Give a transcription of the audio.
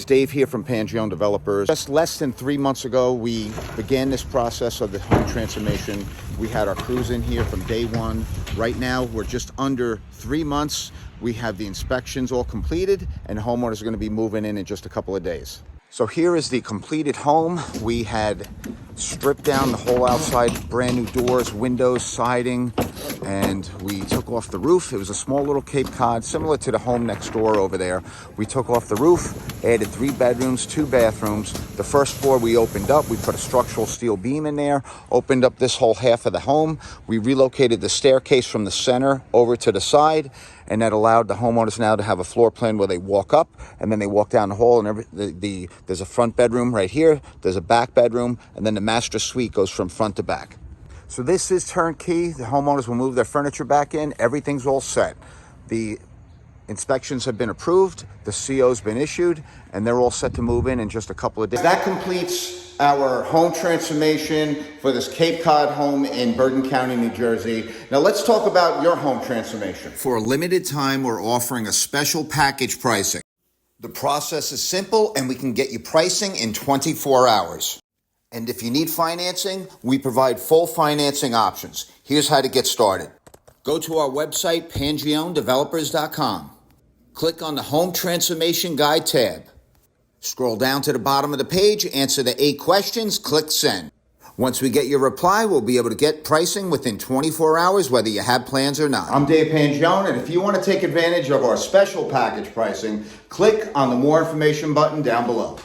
It's Dave here from Pangione Developers. Just less than 3 months ago, we began this process of the home transformation. We had our crews in here from day one. Right now, we're just under 3 months. We have the inspections all completed, and the homeowners are going to be moving in just a couple of days. So here is the completed home. We had stripped down the whole outside, brand new doors, windows, siding, and we took off the roof. It was a small little Cape Cod, similar to the home next door over there. We took off the roof, added 3 bedrooms, 2 bathrooms. The first floor we opened up. We put a structural steel beam in there, opened up this whole half of the home. We relocated the staircase from the center over to the side, and that allowed the homeowners now to have a floor plan where they walk up and then they walk down the hall, and there's a front bedroom right here, there's a back bedroom, and then the master suite goes from front to back. So this is turnkey. The homeowners will move their furniture back in. Everything's all set. The inspections have been approved, the CO's been issued, and they're all set to move in just a couple of days. That completes our home transformation for this Cape Cod home in Bergen County, New Jersey. Now let's talk about your home transformation. For a limited time, we're offering a special package pricing. The process is simple, and we can get you pricing in 24 hours. And if you need financing, we provide full financing options. Here's how to get started. Go to our website, PangioneDevelopers.com. Click on the Home Transformation Guide tab. Scroll down to the bottom of the page, answer the 8 questions, click Send. Once we get your reply, we'll be able to get pricing within 24 hours, whether you have plans or not. I'm Dave Pangione, and if you want to take advantage of our special package pricing, click on the More Information button down below.